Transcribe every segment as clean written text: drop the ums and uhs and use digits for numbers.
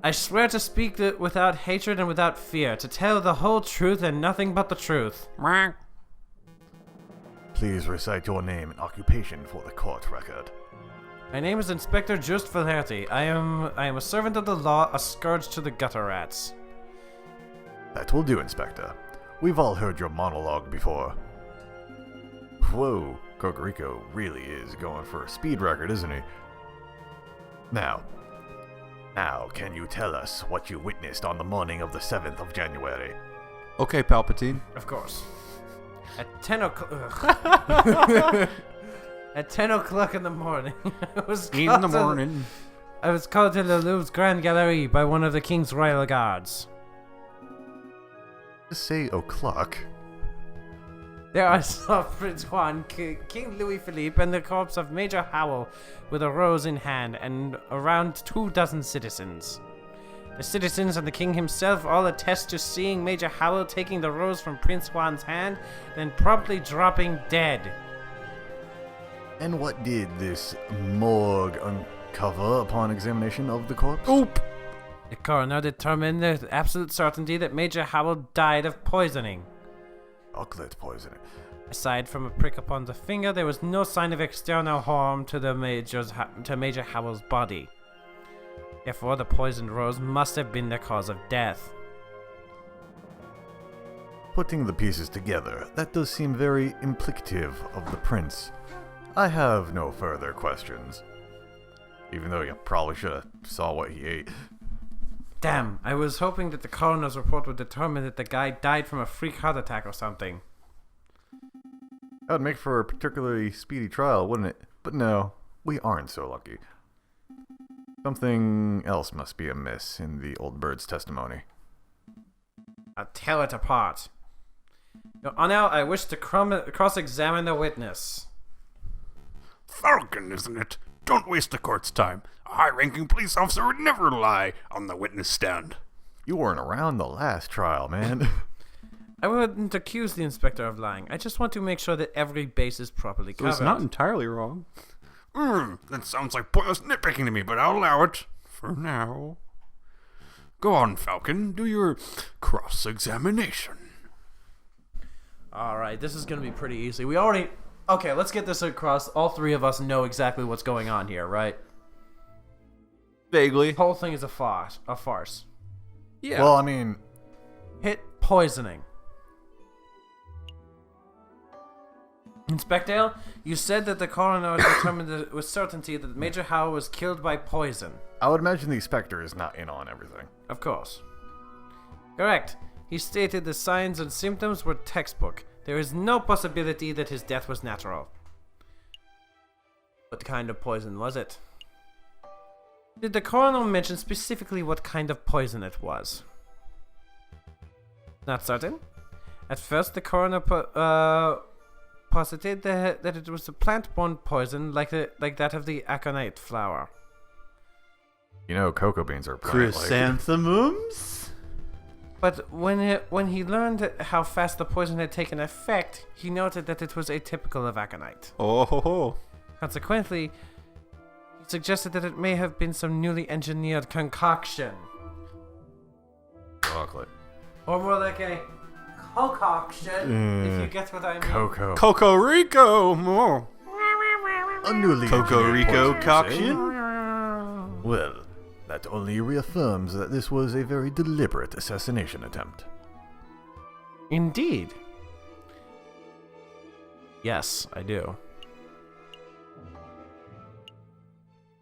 I swear to speak without hatred and without fear, to tell the whole truth and nothing but the truth. Please recite your name and occupation for the court record. My name is Inspector Just Valerti. I am a servant of the law, a scourge to the gutter rats. That will do, Inspector. We've all heard your monologue before. Whoa, Cocorico really is going for a speed record, isn't he? Now, can you tell us what you witnessed on the morning of the 7th of January? Okay, Palpatine. Of course. At 10 o'clock... At 10 o'clock in the morning, I was called to the Louvre's Grand Gallery by one of the King's Royal Guards. Just say o'clock. There I saw Prince Juan, King Louis Philippe, and the corpse of Major Howell with a rose in hand, and around 24 citizens. The citizens and the king himself all attest to seeing Major Howell taking the rose from Prince Juan's hand, then promptly dropping dead. And what did this morgue uncover upon examination of the corpse? Oop! The coroner determined with absolute certainty that Major Howell died of poisoning. Chocolate poisoning. Aside from a prick upon the finger, there was no sign of external harm to Major Howell's body. Therefore, the poisoned rose must have been the cause of death. Putting the pieces together, that does seem very implicative of the prince. I have no further questions. Even though you probably should have saw what he ate. Damn, I was hoping that the coroner's report would determine that the guy died from a freak heart attack or something. That would make for a particularly speedy trial, wouldn't it? But no, we aren't so lucky. Something else must be amiss in the old bird's testimony. I'll tell it apart. Your Honor, I wish to cross-examine the witness. Falcon, isn't it? Don't waste the court's time. A high-ranking police officer would never lie on the witness stand. You weren't around the last trial, man. I wouldn't accuse the inspector of lying. I just want to make sure that every base is properly covered. So it's not entirely wrong. That sounds like pointless nitpicking to me, but I'll allow it. For now. Go on, Falcon. Do your cross-examination. Alright, this is going to be pretty easy. Okay, let's get this across. All three of us know exactly what's going on here, right? Vaguely. The whole thing is a farce. Yeah. Well, I mean... Hit poisoning. Inspector, you said that the coroner determined with certainty that Major Howell was killed by poison. I would imagine the inspector is not in on everything. Of course. Correct. He stated the signs and symptoms were textbook. There is no possibility that his death was natural. What kind of poison was it? Did the coroner mention specifically what kind of poison it was? Not certain. At first, the coroner posited that it was a plant-borne poison like that of the aconite flower. You know, cocoa beans are plant-like. Chrysanthemums? But when he learned how fast the poison had taken effect, he noted that it was atypical of aconite. Oh ho ho. Consequently, he suggested that it may have been some newly engineered concoction. Chocolate. Or more like a concoction, if you get what I mean. Cocoa. Cocorico! More. A newly Cocorico engineered coction? poison, eh? Well, that only reaffirms that this was a very deliberate assassination attempt. Indeed. Yes, I do.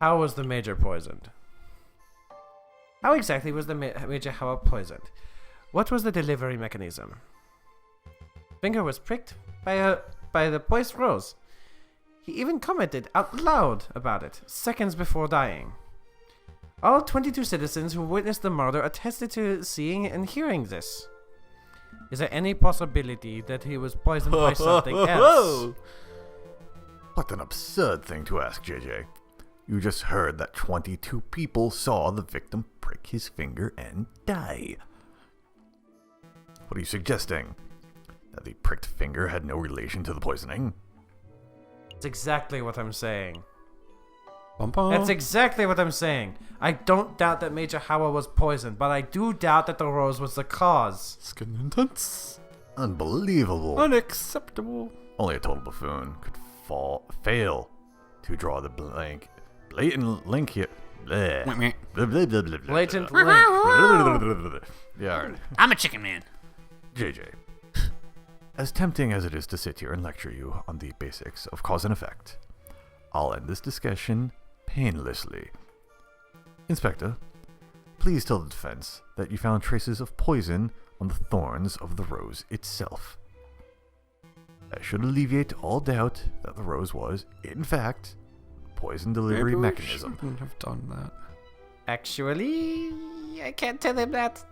How was the Major poisoned? How exactly was the Major Howell poisoned? What was the delivery mechanism? Finger was pricked by the poisoned rose. He even commented out loud about it, seconds before dying. All 22 citizens who witnessed the murder attested to seeing and hearing this. Is there any possibility that he was poisoned by something else? What an absurd thing to ask, JJ. You just heard that 22 people saw the victim prick his finger and die. What are you suggesting? That the pricked finger had no relation to the poisoning? That's exactly what I'm saying. Bum, bum. That's exactly what I'm saying. I don't doubt that Major Howell was poisoned, but I do doubt that the rose was the cause. It's getting intense. Unbelievable. Unacceptable. Only a total buffoon could fail to draw the blatant link here. Bleh. Meh, meh. Blah, blah, blah, blah, blah, Blatant blah. link. Blah, blah, blah, blah. Yeah, all right. I'm a chicken man. JJ. As tempting as it is to sit here and lecture you on the basics of cause and effect, I'll end this discussion painlessly. Inspector, please tell the defense that you found traces of poison on the thorns of the rose itself. That should alleviate all doubt that the rose was, in fact, a poison delivery Maybe we mechanism. shouldn't have done that. Actually, I can't tell him that.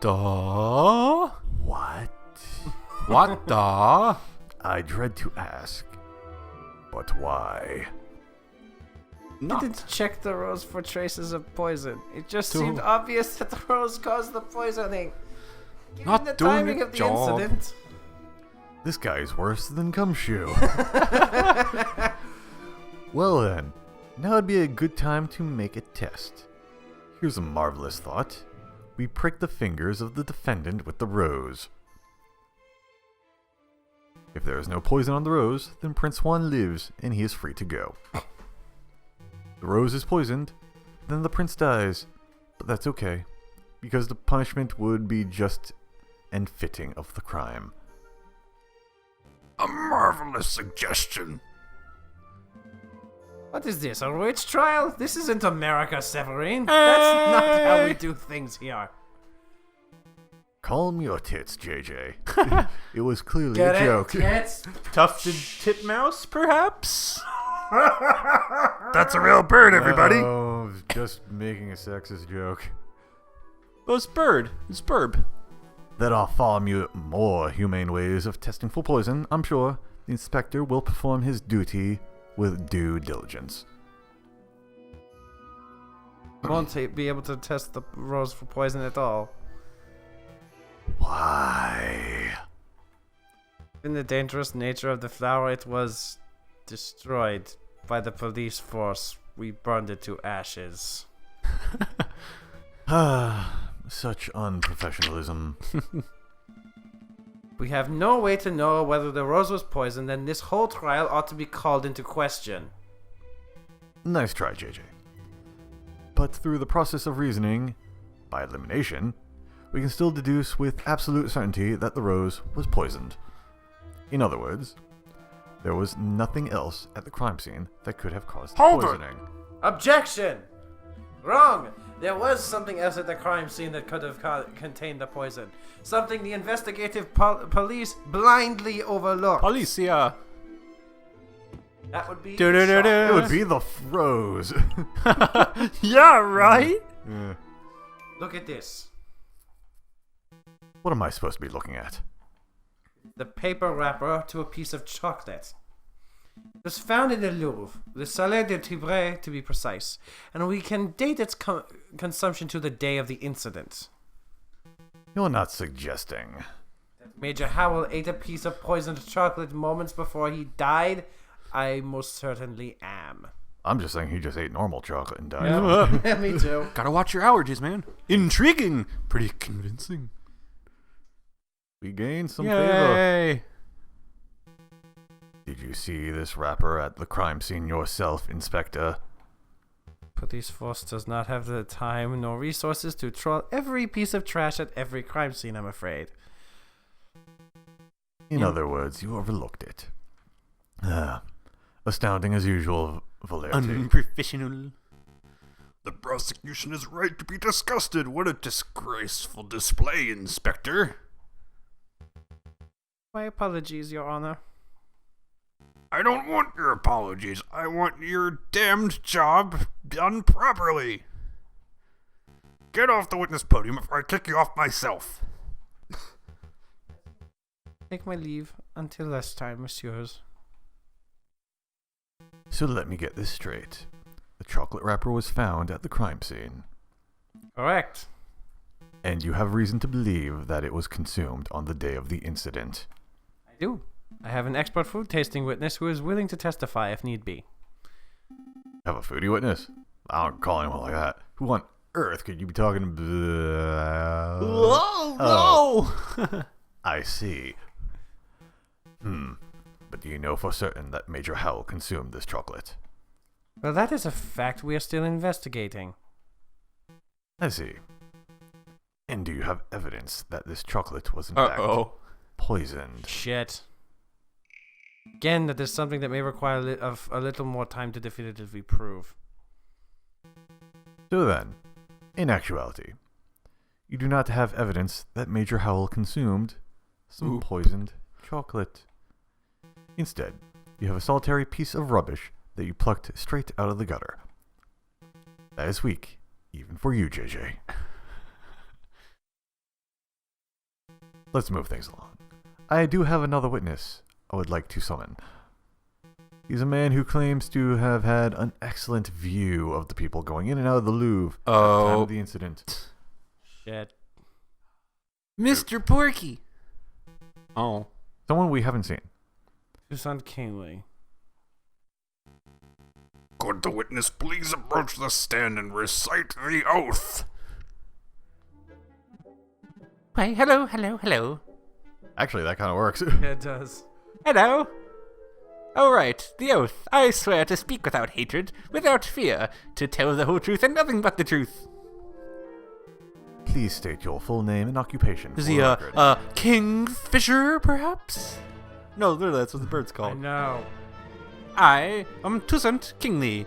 Duh. What? What the? I dread to ask, but why? Didn't check the rose for traces of poison. It just Duh. seemed obvious that the rose caused the poisoning. Given Not the doing timing your of the job. incident. This guy's worse than Gumshoe. Well then, now would be a good time to make a test. Here's a marvelous thought. We prick the fingers of the defendant with the rose. If there is no poison on the rose, then Prince Juan lives and he is free to go. The rose is poisoned, then the prince dies. But that's okay, because the punishment would be just and fitting of the crime. A marvelous suggestion. What is this, a witch trial? This isn't America, Severine. That's not how we do things here. Calm your tits, JJ. It was clearly Get a it? joke. Tits? Tufted titmouse, perhaps? That's a real bird, everybody. Oh, I was just making a sexist joke. Oh, it's bird. It's burb. There are far more humane ways of testing for poison. I'm sure the inspector will perform his duty with due diligence. Won't be able to test the rose for poison at all. Why? In the dangerous nature of the flower, it was destroyed by the police force. We burned it to ashes. Such unprofessionalism. We have no way to know whether the rose was poisoned, and this whole trial ought to be called into question. Nice try, JJ. But through the process of reasoning, by elimination, we can still deduce with absolute certainty that the rose was poisoned. In other words, there was nothing else at the crime scene that could have caused the Hold it. poisoning. Objection! Wrong! There was something else at the crime scene that could have contained the poison. Something the investigative police blindly overlooked. Policia. That would be... Do-do-do-do. It would be the rose. Yeah, right? Yeah. Look at this. What am I supposed to be looking at? The paper wrapper to a piece of chocolate. It was found in the Louvre, the Salé de Tibret to be precise, and we can date its consumption to the day of the incident. You're not suggesting. Major Howell ate a piece of poisoned chocolate moments before he died. I most certainly am. I'm just saying he just ate normal chocolate and died. Yeah, me too. Gotta watch your allergies, man. Intriguing. Pretty convincing. We gained some favor. Yay. Did you see this wrapper at the crime scene yourself, Inspector? Police force does not have the time nor resources to troll every piece of trash at every crime scene, I'm afraid. In other words, you overlooked it. Astounding as usual, Valerity. Unprofessional. The prosecution is right to be disgusted. What a disgraceful display, Inspector. My apologies, Your Honor. I don't want your apologies. I want your damned job done properly. Get off the witness podium before I kick you off myself. Take my leave until last time, messieurs. So let me get this straight. The chocolate wrapper was found at the crime scene. Correct. And you have reason to believe that it was consumed on the day of the incident. I do. I have an expert food tasting witness who is willing to testify if need be. Have a foodie witness? I don't call anyone like that. Who on earth could you be talking about? Whoa, no! I see. But do you know for certain that Major Howell consumed this chocolate? Well, that is a fact we are still investigating. I see. And do you have evidence that this chocolate was in fact poisoned? Shit. Again, that is something that may require a little more time to definitively prove. So then, in actuality, you do not have evidence that Major Howell consumed some poisoned chocolate. Instead, you have a solitary piece of rubbish that you plucked straight out of the gutter. That is weak, even for you, JJ. Let's move things along. I do have another witness I would like to summon. He's a man who claims to have had an excellent view of the people going in and out of the Louvre at the time of the incident. Shit. Mr. Porky. Oh. Someone we haven't seen. Toussaint Kingsley. Could the witness please approach the stand and recite the oath? Why, hello. Actually, that kind of works. Yeah, it does. Hello. All right, the oath. I swear to speak without hatred, without fear, to tell the whole truth and nothing but the truth. Please state your full name and occupation. Is for he the a record. kingfisher, perhaps? No, literally, that's what the bird's I called. know. I am Toussaint Kingsley.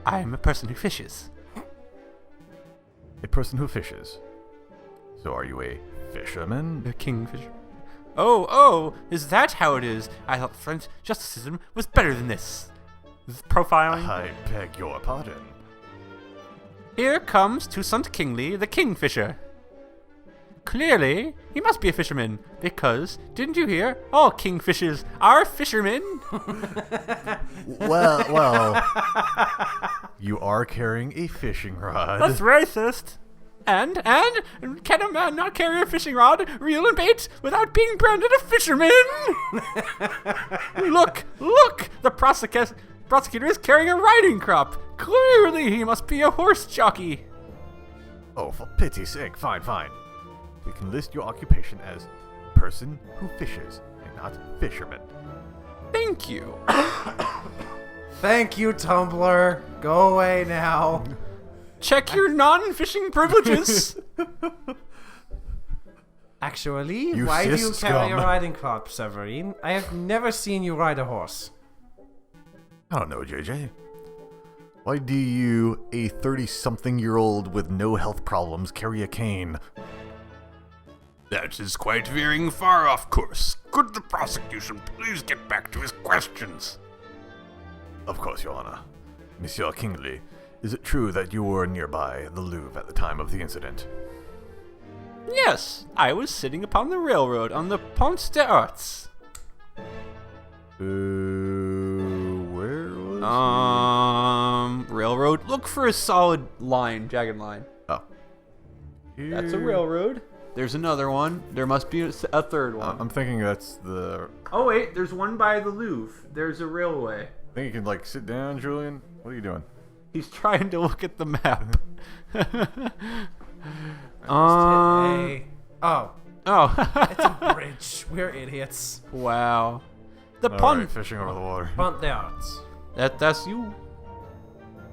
I am a person who fishes. A person who fishes. So are you a fisherman? A kingfisher. Oh, is that how it is? I thought French justicism was better than this. This is profiling. I beg your pardon. Here comes Toussaint Kingsley, the kingfisher. Clearly, he must be a fisherman, because, didn't you hear? All kingfishers are fishermen. Well, you are carrying a fishing rod. That's racist. And can a man not carry a fishing rod, reel and bait, without being branded a fisherman? Look! The prosecutor is carrying a riding crop. Clearly, he must be a horse jockey. Oh, for pity's sake, fine. We can list your occupation as person who fishes and not fisherman. Thank you. Thank you, Tumblr. Go away now. Check your non-fishing privileges. Actually, You why do you cis carry a scum. riding crop, Severine? I have never seen you ride a horse. I don't know, JJ. Why do you, a 30-something-year-old with no health problems, carry a cane? That is quite veering far off course. Could the prosecution please get back to his questions? Of course, Your Honor. Monsieur Kingsley, is it true that you were nearby the Louvre at the time of the incident? Yes, I was sitting upon the railroad on the Pont des Arts. Where was Railroad. Look for a solid line, jagged line. Oh. That's a railroad. There's another one. There must be a third one. I'm thinking that's the... Oh wait, there's one by the Louvre. There's a railway. I think you can, sit down, Julian. What are you doing? He's trying to look at the map. Oh, Oh. it's a bridge. We're idiots. Wow. The All pond. right, fishing over the water. Pont des Arts. That's you.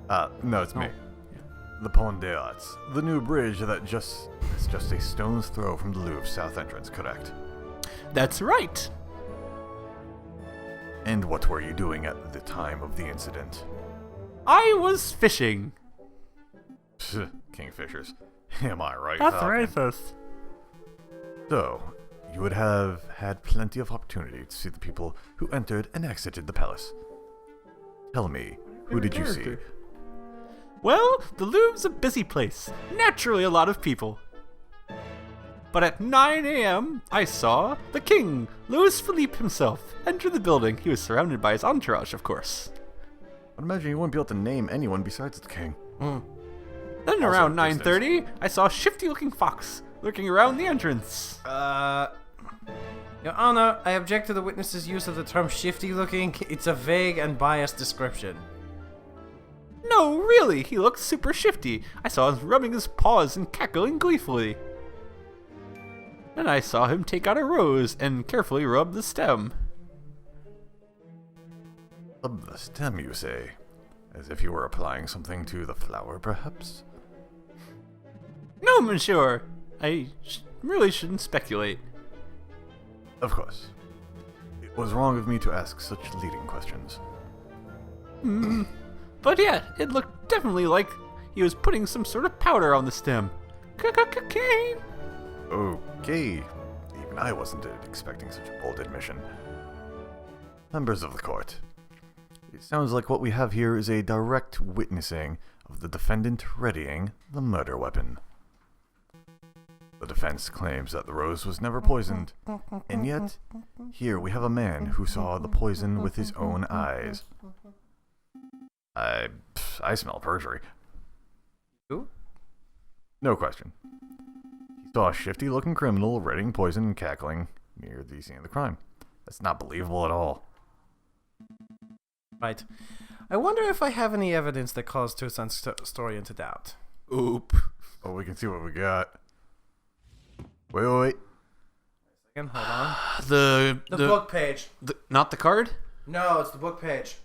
No, it's me. The Pont des Arts. The new bridge that is just a stone's throw from the Louvre south entrance, correct? That's right. And what were you doing at the time of the incident? I was fishing. Kingfishers. Am I right? That's Falcon? racist. So, you would have had plenty of opportunity to see the people who entered and exited the palace. Tell me, who did you see? Well, the Louvre's a busy place. Naturally, a lot of people. But at 9 a.m., I saw the king, Louis Philippe himself, enter the building. He was surrounded by his entourage, of course. I'd imagine you wouldn't be able to name anyone besides the king. Then Also around distance. 9:30, I saw a shifty-looking fox lurking around the entrance. Your Honor, I object to the witness's use of the term shifty looking. It's a vague and biased description. No, really, he looked super shifty. I saw him rubbing his paws and cackling gleefully. Then I saw him take out a rose and carefully rub the stem. Rub the stem, you say? As if you were applying something to the flower, perhaps? No, monsieur. I really shouldn't speculate. Of course. It was wrong of me to ask such leading questions. But yeah, it looked definitely like he was putting some sort of powder on the stem. Cocaine. Okay. Even I wasn't expecting such a bold admission. Members of the court, it sounds like what we have here is a direct witnessing of the defendant readying the murder weapon. The defense claims that the rose was never poisoned, and yet, here we have a man who saw the poison with his own eyes. I smell perjury. Who? No question. He saw a shifty-looking criminal readying poison and cackling near the scene of the crime. That's not believable at all. Right. I wonder if I have any evidence that calls Toussaint's story into doubt. Oop. Oh, we can see what we got. Wait. Second, hold on. The book page. Not the card? No, it's the book page.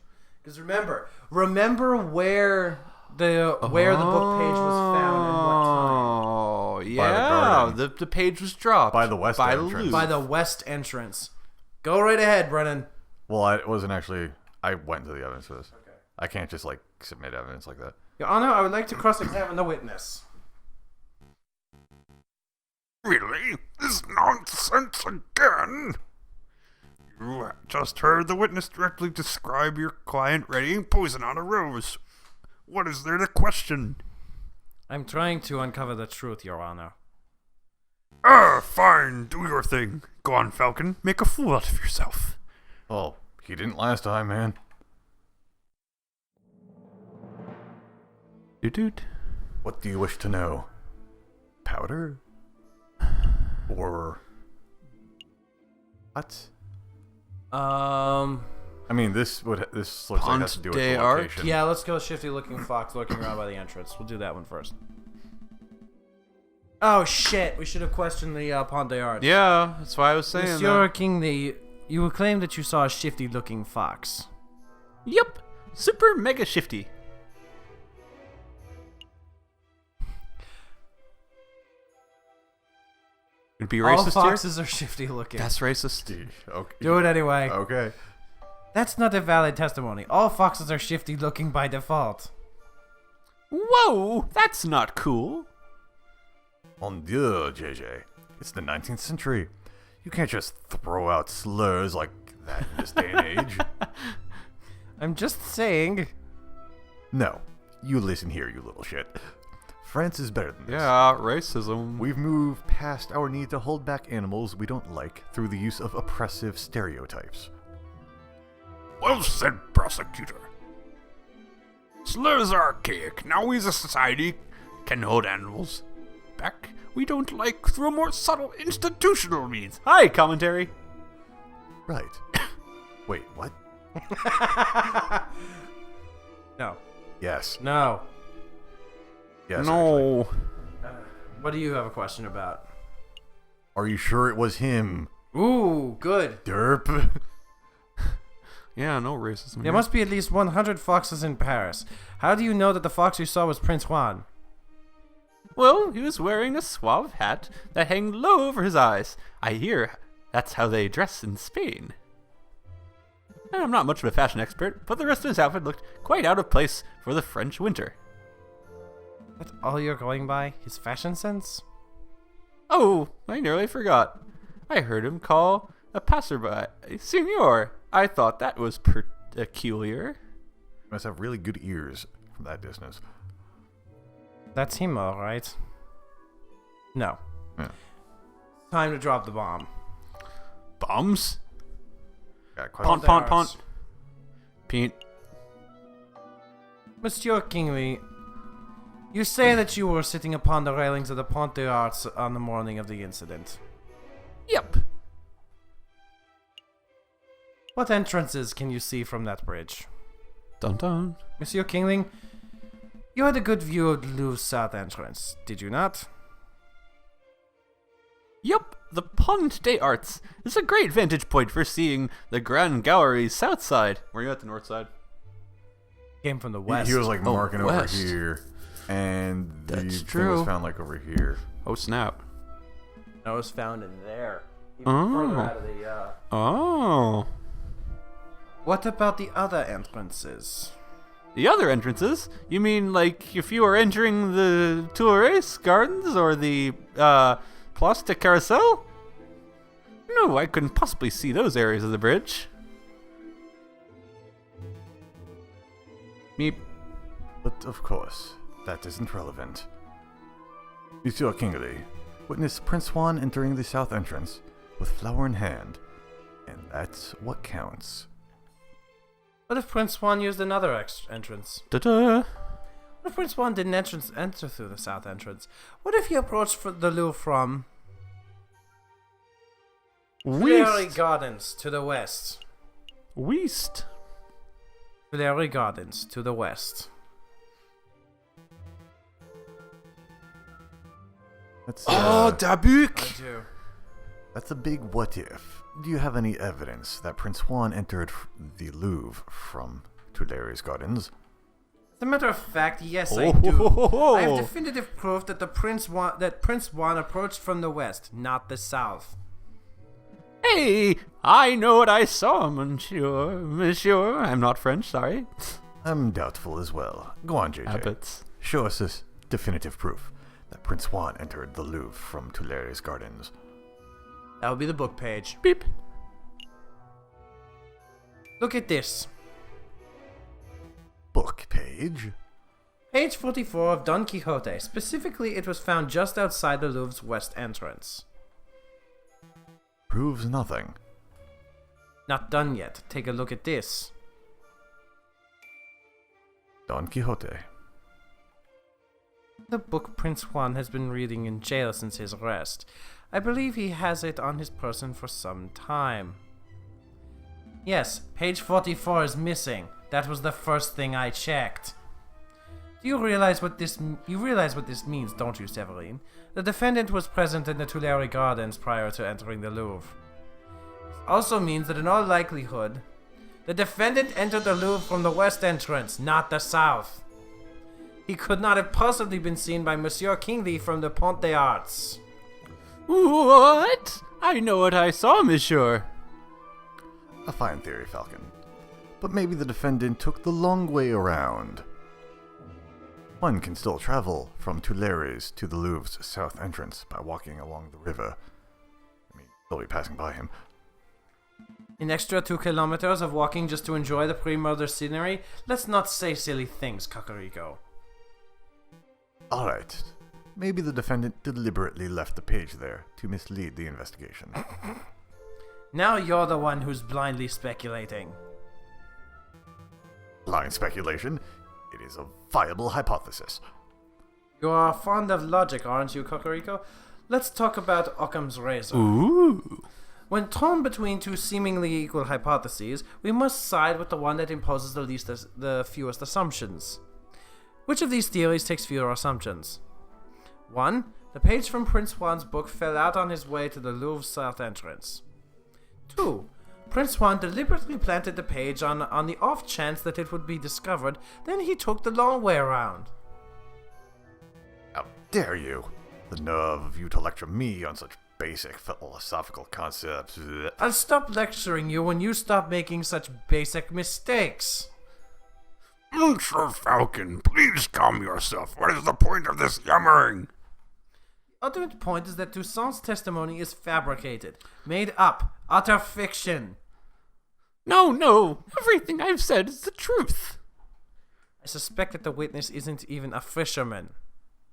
Because remember where the book page was found and what time. Oh, By the yeah. garden. The page was dropped. By the west entrance. Lou. By the west entrance. Go right ahead, Brennan. Well, I wasn't actually... I went to the evidence for this. Okay. I can't just, submit evidence like that. Your Honor, I would like to cross-examine the witness. Really? This nonsense again? You just heard the witness directly describe your client readying poison on a rose. What is there to question? I'm trying to uncover the truth, Your Honor. Fine. Do your thing. Go on, Falcon. Make a fool out of yourself. Oh, he didn't last time, man. Doot. What do you wish to know? Powder? Or... what? I mean, this looks like it has to do with the Pont location. Yeah, let's go shifty-looking fox lurking around by the entrance. We'll do that one first. Oh, shit. We should have questioned the Pont des Arts. Yeah, that's why I was saying Monsieur that. Kingley, you claim that you saw a shifty-looking fox. Yep. Super mega shifty. It'd be All racist foxes are shifty-looking. here? That's racist. Okay. Do it anyway. Okay. That's not a valid testimony. All foxes are shifty-looking by default. Whoa, that's not cool. Mon Dieu, JJ. It's the 19th century. You can't just throw out slurs like that in this day and age. I'm just saying. No. You listen here, you little shit. France is better than this. Yeah, racism. We've moved past our need to hold back animals we don't like through the use of oppressive stereotypes. Well said, prosecutor. Slurs are archaic. Now we as a society can hold animals back. We don't like through a more subtle institutional means. Hi, commentary. Right. Wait, what? No. Yes. No. Yes, No. actually. What do you have a question about? Are you sure it was him? Ooh, good. Derp. Yeah, no racism. There here. must be at least 100 foxes in Paris. How do you know that the fox you saw was Prince Juan? Well, he was wearing a suave hat that hung low over his eyes. I hear that's how they dress in Spain. And I'm not much of a fashion expert, but the rest of his outfit looked quite out of place for the French winter. That's all you're going by? His fashion sense? Oh, I nearly forgot. I heard him call a passerby Signor. I thought that was peculiar. You must have really good ears from that distance. That's him, all right. No. Yeah. Time to drop the bomb. Bombs? Got a question. Pont. Pete. Monsieur Kingley, you say that you were sitting upon the railings of the Pont des Arts on the morning of the incident. Yep. What entrances can you see from that bridge? Dun dun. Monsieur Kingling, You had a good view of the Louvre's south entrance, did you not? Yup, the Pont des Arts is a great vantage point for seeing the Grand Gallery's south side. Were you at the north side? Came from the west. He was like marking over west. here, and the That's thing true. was found like over here. Oh, snap. I was found in there. Even further out of the, Oh. What about the other entrances? The other entrances? You mean like if you were entering the Tourist Gardens or the Place de Carousel? No, I couldn't possibly see those areas of the bridge. Meep. But of course, that isn't relevant. Monsieur Kingley, witness Prince Juan entering the south entrance with flower in hand, and that's what counts. What if Prince Juan used another entrance? Da-da. What if Prince Juan didn't enter through the south entrance? What if he approached the Louvre from Aviary Gardens to the west? West. Aviary Gardens to the west. That's, Dabuk! I do. that's a big what if. Do you have any evidence that Prince Juan entered the Louvre from Tuileries Gardens? As a matter of fact, yes, I do. Oh. I have definitive proof that Prince Juan approached from the west, not the south. Hey, I know what I saw, monsieur. Monsieur, I'm not French, sorry. I'm doubtful as well. Go on, JJ. Habits. Show us this definitive proof that Prince Juan entered the Louvre from Tuileries Gardens. That would be the book page. Beep. Look at this. Book page? Page 44 of Don Quixote. Specifically, it was found just outside the Louvre's west entrance. Proves nothing. Not done yet. Take a look at this. Don Quixote. The book Prince Juan has been reading in jail since his arrest. I believe he has it on his person for some time. Yes, page 44 is missing. That was the first thing I checked. Do you realize what this means, don't you, Severine? The defendant was present in the Tuileries Gardens prior to entering the Louvre. This also means that in all likelihood, the defendant entered the Louvre from the west entrance, not the south. He could not have possibly been seen by Monsieur Kingley from the Pont des Arts. What? I know what I saw, monsieur. A fine theory, Falcon. But maybe the defendant took the long way around. One can still travel from Tuileries to the Louvre's south entrance by walking along the river. I mean, they'll be passing by him. An extra 2 kilometers of walking just to enjoy the pre-murder scenery? Let's not say silly things, Kakariko. Alright. Maybe the defendant deliberately left the page there to mislead the investigation. Now you're the one who's blindly speculating. Blind speculation. It is a viable hypothesis. You are fond of logic, aren't you, Kakariko? Let's talk about Occam's razor. Ooh. When torn between two seemingly equal hypotheses, we must side with the one that imposes the fewest assumptions. Which of these theories takes fewer assumptions? 1. The page from Prince Juan's book fell out on his way to the Louvre's south entrance. 2. Prince Juan deliberately planted the page on the off chance that it would be discovered, then he took the long way around. How dare you? The nerve of you to lecture me on such basic philosophical concepts. I'll stop lecturing you when you stop making such basic mistakes. Monsieur Falcon, please calm yourself. What is the point of this yammering? The ultimate point is that Toussaint's testimony is fabricated, made up, utter fiction. No. Everything I've said is the truth. I suspect that the witness isn't even a fisherman.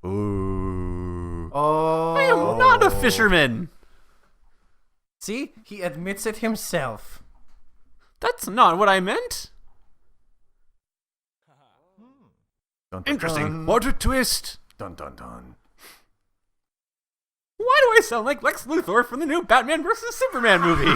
Ooh. Oh. I am not a fisherman. See? He admits it himself. That's not what I meant. Dun, dun, Interesting. dun. What a twist. Dun dun dun. Why do I I sound like Lex Luthor from the new Batman vs. Superman movie.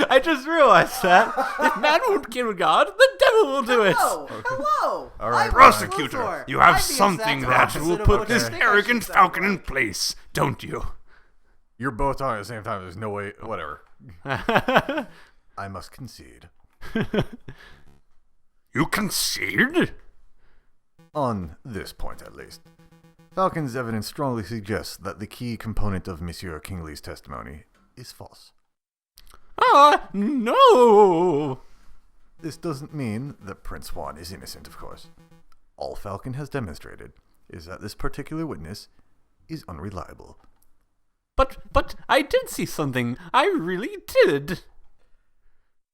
I just realized that. If man won't kill God, the devil will do it. Hello. All right, I'm Prosecutor, Luthor. you have I'm the something exact that will opposite of put what this you think I arrogant should sound falcon in like. place, don't you? You're both talking at the same time. There's no way. Whatever. I must concede. You concede? On this point, at least. Falcon's evidence strongly suggests that the key component of Monsieur Kingley's testimony is false. No! This doesn't mean that Prince Juan is innocent, of course. All Falcon has demonstrated is that this particular witness is unreliable. But I did see something. I really did.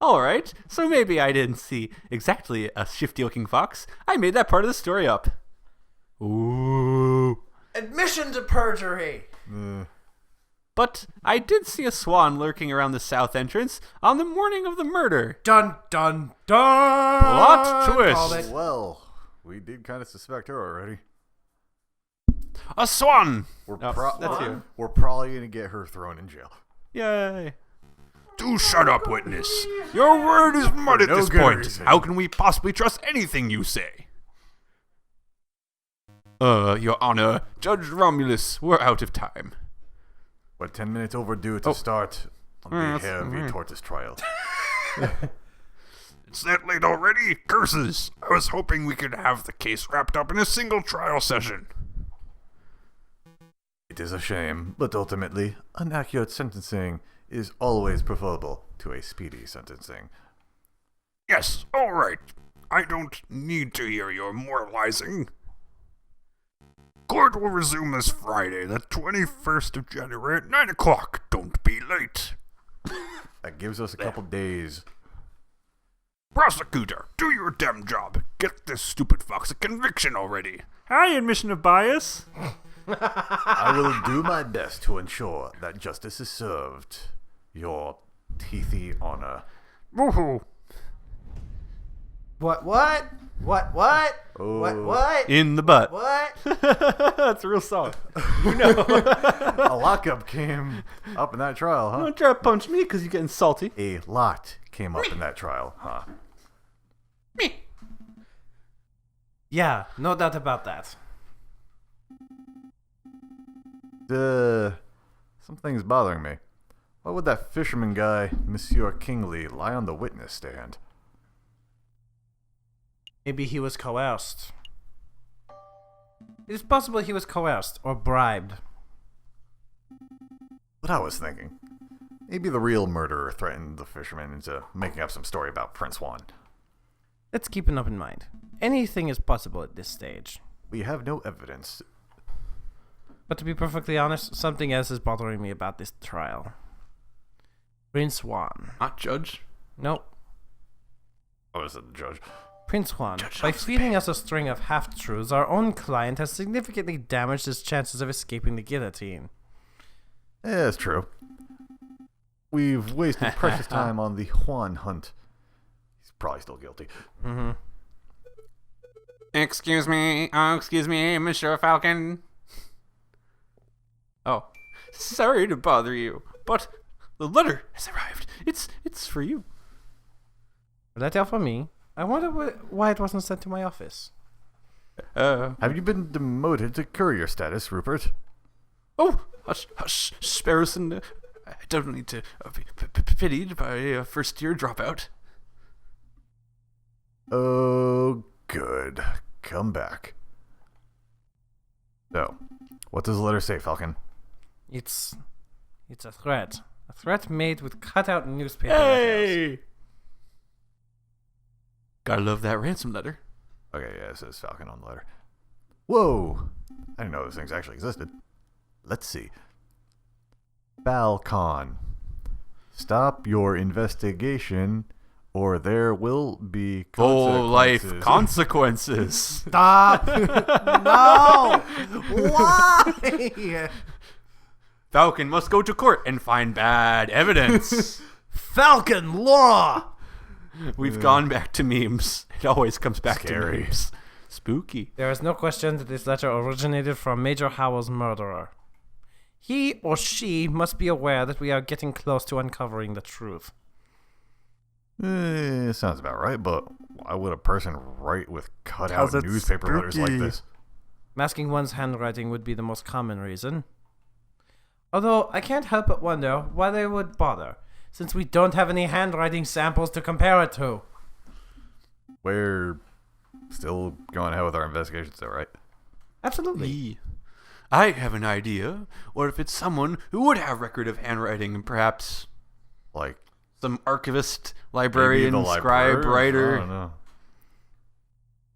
Alright, so maybe I didn't see exactly a shifty-looking fox. I made that part of the story up. Ooh. Admission to perjury. But I did see a swan lurking around the south entrance on the morning of the murder. Dun dun dun! Plot twist. Called it. Well, we did kind of suspect her already. A swan! We're, Oh, that's you. we're probably going to get her thrown in jail. Yay. Do shut up, witness. Your word is mud at no this good point. reason. How can we possibly trust anything you say? Your Honor, Judge Romulus, we're out of time. We're 10 minutes overdue to start on the Hair v. Tortoise trial. It's that late already? Curses! I was hoping we could have the case wrapped up in a single trial session. It is a shame, but ultimately, an accurate sentencing is always preferable to a speedy sentencing. Yes, all right. I don't need to hear your moralizing. Court will resume this Friday, the 21st of January at 9 o'clock. Don't be late. That gives us a couple days. Prosecutor, do your damn job. Get this stupid fox a conviction already. Hi, admission of bias. I will do my best to ensure that justice is served. Your teethy honor. Woohoo! What? Oh. What? In the butt. What? That's a real song. A lockup came up in that trial, huh? Don't try to punch me because you're getting salty. A lot came up in that trial, huh? Yeah, no doubt about that. Something's bothering me. Why would that fisherman guy, Monsieur Kingley, lie on the witness stand? Maybe he was coerced. It is possible he was coerced or bribed. What I was thinking. Maybe the real murderer threatened the fisherman into making up some story about Prince Juan. Let's keep an open mind. Anything is possible at this stage. We have no evidence. But to be perfectly honest, something else is bothering me about this trial. Prince Juan. Not judge. Nope. Oh, is it the judge? Prince Juan, by feeding us a string of half-truths, our own client has significantly damaged his chances of escaping the guillotine. Yeah, it's true. We've wasted precious time on the Juan hunt. He's probably still guilty. Mm-hmm. Excuse me, Monsieur Falcon. Oh, sorry to bother you, but the letter has arrived. It's for you. Letter for me? I wonder why it wasn't sent to my office. Have you been demoted to courier status, Rupert? Oh, hush, Sparrowson. I don't need to be pitied by a first-year dropout. Oh, good. Come back. So, what does the letter say, Falcon? It's a threat. A threat made with cutout newspaper letters. Gotta love that ransom letter. Okay, yeah, it says Falcon on the letter. Whoa! I didn't know those things actually existed. Let's see. Falcon. Stop your investigation, or there will be Full life consequences. consequences. Stop! No! Why? Falcon must go to court and find bad evidence. Falcon law! We've gone back to memes. It always comes back Scary. to memes. Spooky. There is no question that this letter originated from Major Howell's murderer. He or she must be aware that we are getting close to uncovering the truth. Sounds about right, but why would a person write with cut-out 'Cause it's newspaper letters like spooky. this? Masking one's handwriting would be the most common reason. Although, I can't help but wonder why they would bother, since we don't have any handwriting samples to compare it to. We're still going ahead with our investigations, though, right? Absolutely. Yee. I have an idea. What if it's someone who would have record of handwriting and perhaps Like, some archivist, maybe librarian, the scribe, librarian? I writer, don't know.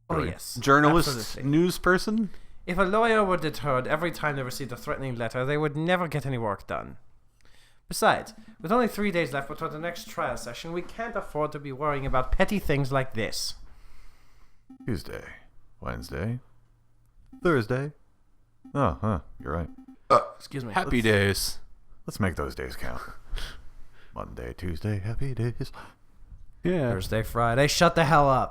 Oh, Really? yes. journalist, Absolutely. news person? If a lawyer were deterred every time they received a threatening letter, they would never get any work done. Besides, with only 3 days left before the next trial session, we can't afford to be worrying about petty things like this. Tuesday, Wednesday, Thursday. Oh, you're right. Excuse me. Happy days. Let's make those days count. Monday, Tuesday, happy days. Yeah. Thursday, Friday. Shut the hell up.